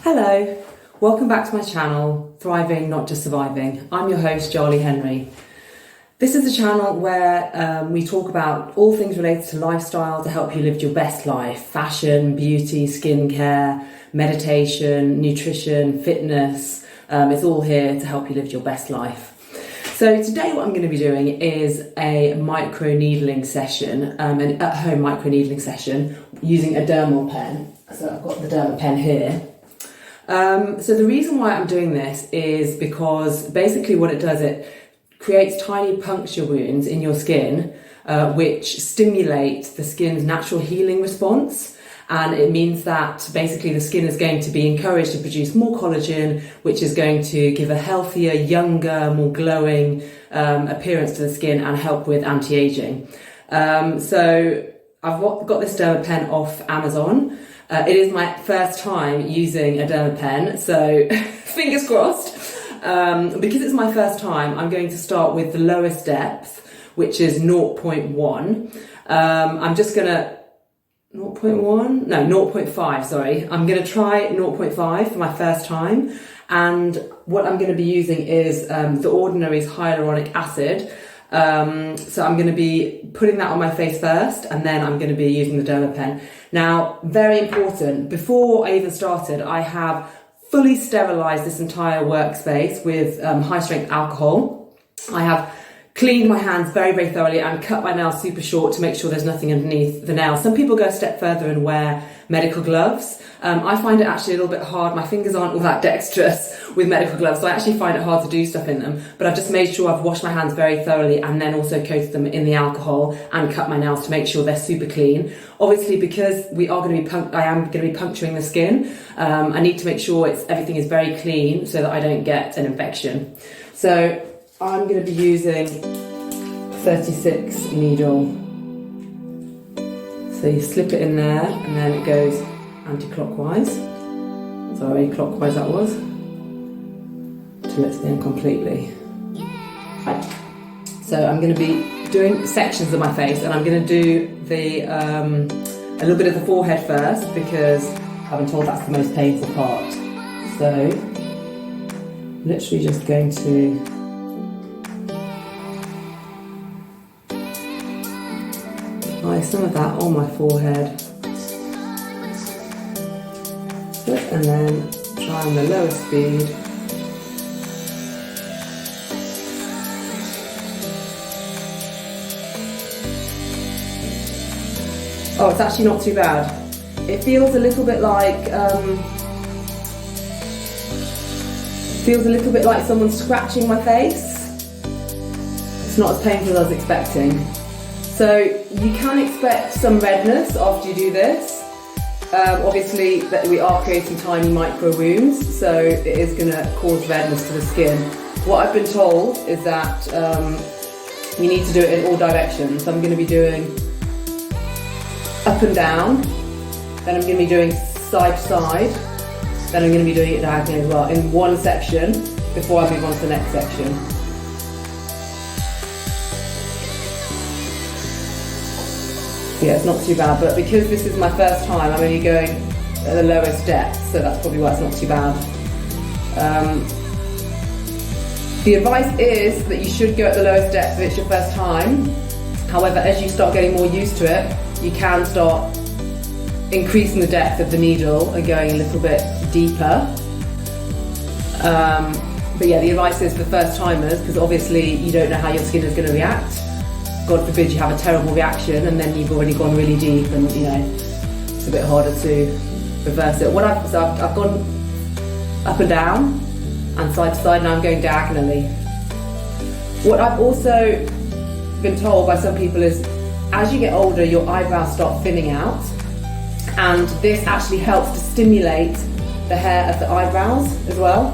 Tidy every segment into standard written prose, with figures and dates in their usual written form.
Hello, welcome back to my channel, Thriving Not Just Surviving. I'm your host, Jolie Henry. This is a channel where we talk about all things related to lifestyle to help you live your best life. Fashion, beauty, skincare, meditation, nutrition, fitness. It's all here to help you live your best life. So today what I'm going to be doing is a microneedling session, an at-home microneedling session using a dermal pen. So I've got the dermal pen here. So the reason why I'm doing this is because basically what it does, it creates tiny puncture wounds in your skin, which stimulate the skin's natural healing response. And it means that basically the skin is going to be encouraged to produce more collagen, which is going to give a healthier, younger, more glowing appearance to the skin and help with anti-aging. So I've got this derma pen off Amazon. It is my first time using a derma pen, so fingers crossed. Because it's my first time, I'm going to start with the lowest depth, which is 0.1. I'm just going to 0.1? No, 0.5, sorry. I'm going to try 0.5 for my first time. And what I'm going to be using is the Ordinary's hyaluronic acid. So I'm going to be putting that on my face first, and then I'm going to be using the derma pen. Now, very important, before I even started, I have fully sterilised this entire workspace with high strength alcohol. I have cleaned my hands very, very thoroughly and cut my nails super short to make sure there's nothing underneath the nails. Some people go a step further and wear medical gloves. I find it actually a little bit hard. My fingers aren't all that dexterous with medical gloves, so I actually find it hard to do stuff in them. But I've just made sure I've washed my hands very thoroughly and then also coated them in the alcohol and cut my nails to make sure they're super clean. Obviously, because I am going to be puncturing the skin, I need to make sure everything is very clean so that I don't get an infection. So I'm going to be using 36 needle. So you slip it in there and then it goes anti-clockwise. Sorry, clockwise that was. Till it's in completely. Right. So I'm going to be doing sections of my face, and I'm going to do a little bit of the forehead first because I've been told that's the most painful part. So literally just going to apply some of that on my forehead. And then try on the lower speed. Oh, it's actually not too bad. It feels a little bit like someone's scratching my face. It's not as painful as I was expecting. So you can expect some redness after you do this. Obviously, that we are creating tiny micro wounds, so it is going to cause redness to the skin. What I've been told is that you need to do it in all directions. So I'm going to be doing up and down, then I'm going to be doing side to side, then I'm going to be doing it diagonally as well, in one section before I move on to the next section. Yeah, it's not too bad, but because this is my first time, I'm only going at the lowest depth, so that's probably why it's not too bad. The advice is that you should go at the lowest depth if it's your first time. However, as you start getting more used to it, you can start increasing the depth of the needle and going a little bit deeper. But yeah, the advice is for first timers, because obviously you don't know how your skin is going to react. God forbid you have a terrible reaction and then you've already gone really deep, and it's a bit harder to reverse it. I've gone up and down and side to side, and I'm going diagonally. What I've also been told by some people is as you get older, your eyebrows start thinning out, and this actually helps to stimulate the hair of the eyebrows as well.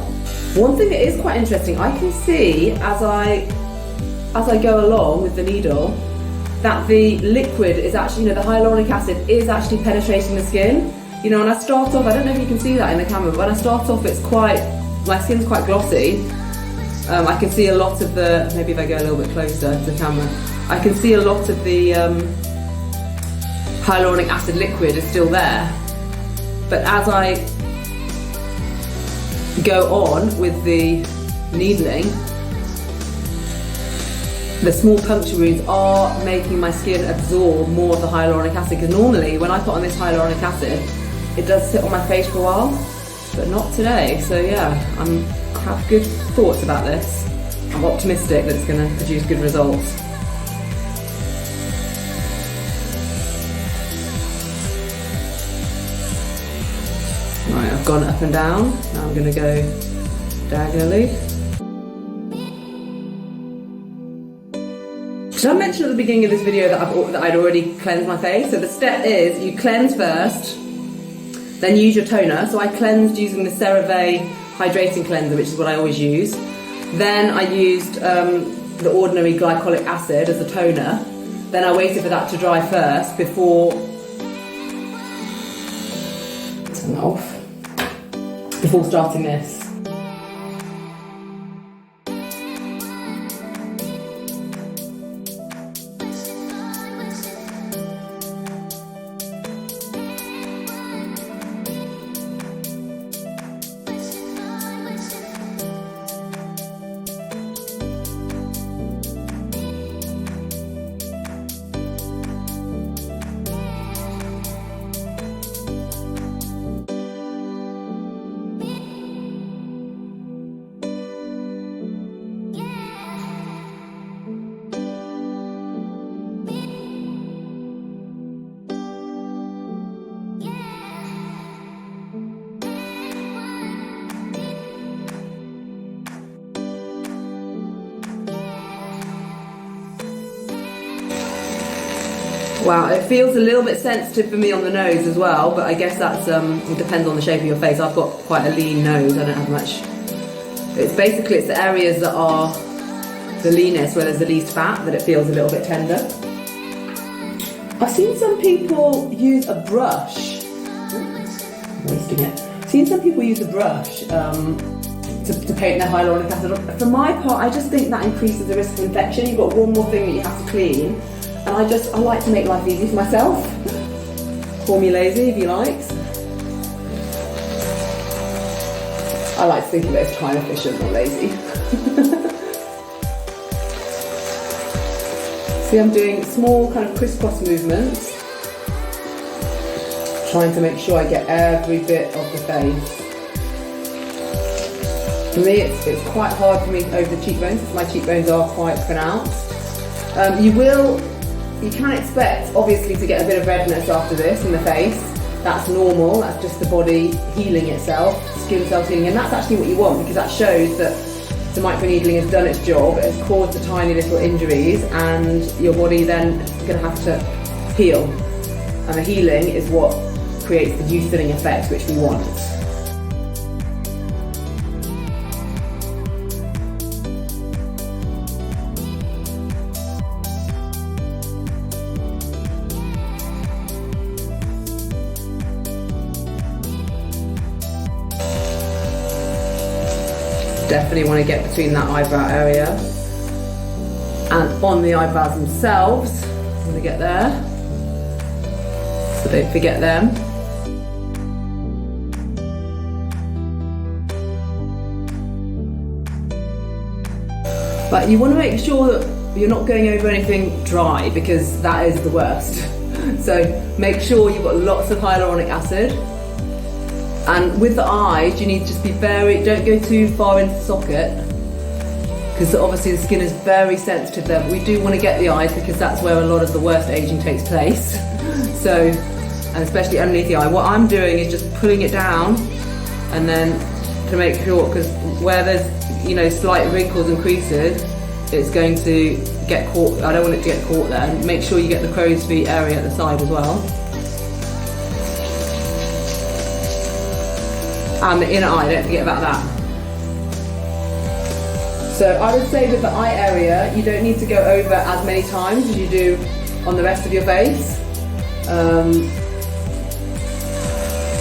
One thing that is quite interesting, I can see as I go along with the needle, that the liquid is actually, the hyaluronic acid is actually penetrating the skin. When I start off, I don't know if you can see that in the camera, but when I start off, my skin's quite glossy. I can see a lot of maybe if I go a little bit closer to the camera, I can see a lot of the hyaluronic acid liquid is still there. But as I go on with the needling, the small puncture wounds are making my skin absorb more of the hyaluronic acid, because normally when I put on this hyaluronic acid, it does sit on my face for a while, but not today. So yeah, I have good thoughts about this. I'm optimistic that it's going to produce good results. Right, I've gone up and down, now I'm going to go diagonally. Did I mention at the beginning of this video that I'd already cleansed my face? So the step is you cleanse first, then use your toner. So I cleansed using the CeraVe hydrating cleanser, which is what I always use. Then I used the ordinary glycolic acid as a toner. Then I waited for that to dry first before turn that off. Before starting this. Wow, it feels a little bit sensitive for me on the nose as well, but I guess that's it depends on the shape of your face. I've got quite a lean nose, I don't have much. It's the areas that are the leanest, where there's the least fat, that it feels a little bit tender. I've seen some people use a brush. I'm wasting it. I've seen some people use a brush to paint their hyaluronic acid. For my part, I just think that increases the risk of infection. You've got one more thing that you have to clean. And I like to make life easy for myself. Call me lazy if you like. I like to think of it as time efficient, not lazy. See, I'm doing small kind of crisscross movements, trying to make sure I get every bit of the face. For me, it's quite hard for me over the cheekbones, because my cheekbones are quite pronounced. You can expect, obviously, to get a bit of redness after this in the face. That's normal, that's just the body healing itself, skin cells healing, and that's actually what you want, because that shows that the microneedling has done its job, it has caused the tiny little injuries, and your body then is going to have to heal. And the healing is what creates the youthening effect, which we want. Definitely want to get between that eyebrow area and on the eyebrows themselves. I'm going to get there, so don't forget them. But you want to make sure that you're not going over anything dry, because that is the worst. So make sure you've got lots of hyaluronic acid. And with the eyes, you need to just be don't go too far into the socket, because obviously the skin is very sensitive there. But we do want to get the eyes, because that's where a lot of the worst aging takes place. So, and especially underneath the eye. What I'm doing is just pulling it down, and then to make sure, because where there's slight wrinkles and creases, it's going to get caught. I don't want it to get caught there. And make sure you get the crow's feet area at the side as well. And the inner eye, don't forget about that. So I would say with the eye area, you don't need to go over as many times as you do on the rest of your face.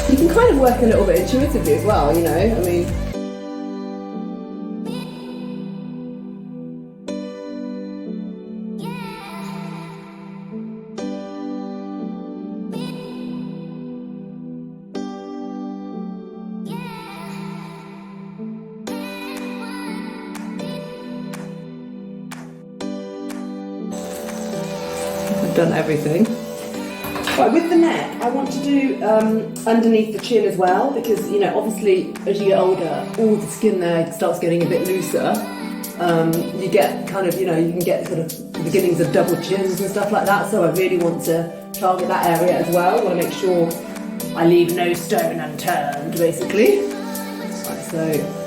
You can kind of work a little bit intuitively as well, I mean. I've done everything. Right, with the neck, I want to do underneath the chin as well, because, you know, obviously as you get older, all the skin there starts getting a bit looser. You get kind of, you know, you can get sort of the beginnings of double chins and stuff like that, so I really want to target that area as well. I want to make sure I leave no stone unturned, basically. Right, so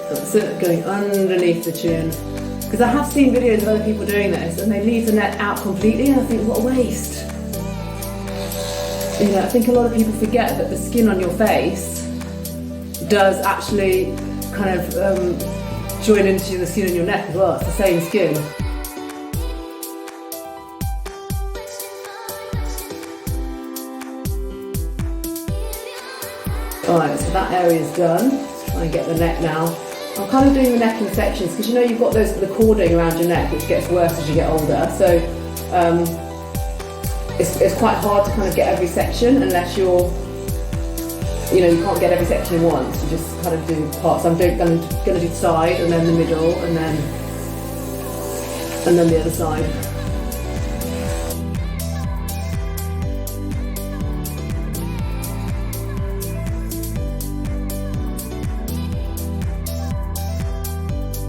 that's it, going underneath the chin. Because I have seen videos of other people doing this and they leave the neck out completely, and I think, what a waste. You know, I think a lot of people forget that the skin on your face does actually kind of join into the skin on your neck as well. It's the same skin. Alright, so that area's done. Let's try and get the neck now. I'm kind of doing the neck in sections because, you know, you've got the cording around your neck, which gets worse as you get older. So it's quite hard to kind of get every section unless you're, you know, you can't get every section in once. You just kind of do parts. I'm going to do the side and then the middle and then the other side.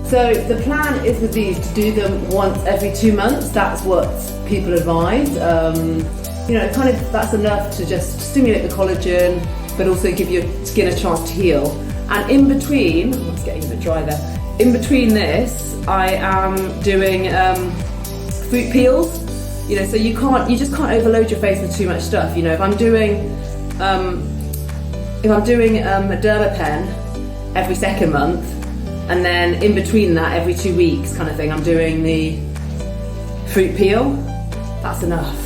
So the plan is with these to do them once every 2 months. That's what people advise. You know, kind of that's enough to just stimulate the collagen, but also give your skin a chance to heal. And in between, oh, it's getting a bit dry there. In between this, I am doing fruit peels. You know, so you just can't overload your face with too much stuff. You know, if I'm doing a dermapen every second month, and then in between that, every 2 weeks kind of thing, I'm doing the fruit peel. That's enough.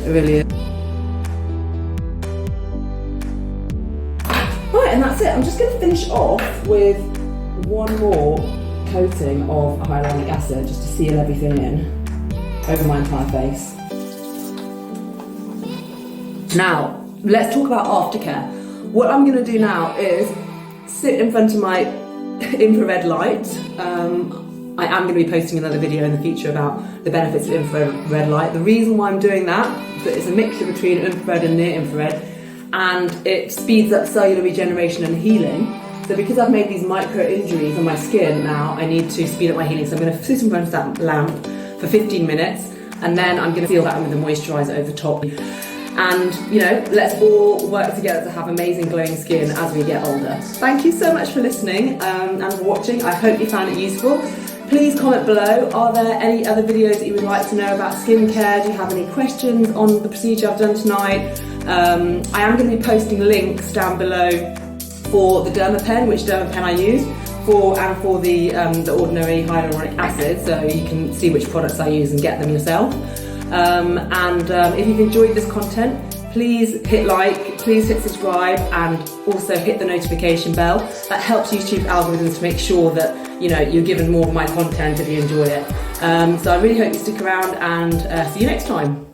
It really is. Right, and that's it. I'm just going to finish off with one more coating of hyaluronic acid just to seal everything in over my entire face. Now, let's talk about Aftercare. What I'm going to do now is sit in front of my infrared light. I am going to be posting another video in the future about the benefits of infrared light. The reason why I'm doing that is that it's a mixture between infrared and near infrared, and it speeds up cellular regeneration and healing. So because I've made these micro injuries on my skin now, I need to speed up my healing. So I'm going to sit in front of that lamp for 15 minutes, and then I'm going to seal that in with a moisturiser over top. And, you know, let's all work together to have amazing glowing skin as we get older. Thank you so much for listening and for watching. I hope you found it useful. Please comment below. Are there any other videos that you would like to know about skincare? Do you have any questions on the procedure I've done tonight? I am going to be posting links down below for the dermapen, which dermapen I use, and for the ordinary hyaluronic acid, so you can see which products I use and get them yourself. If you've enjoyed this content, please hit like, please hit subscribe, and also hit the notification bell. That helps YouTube algorithms to make sure that, you know, you're given more of my content if you enjoy it. So I really hope you stick around, and see you next time.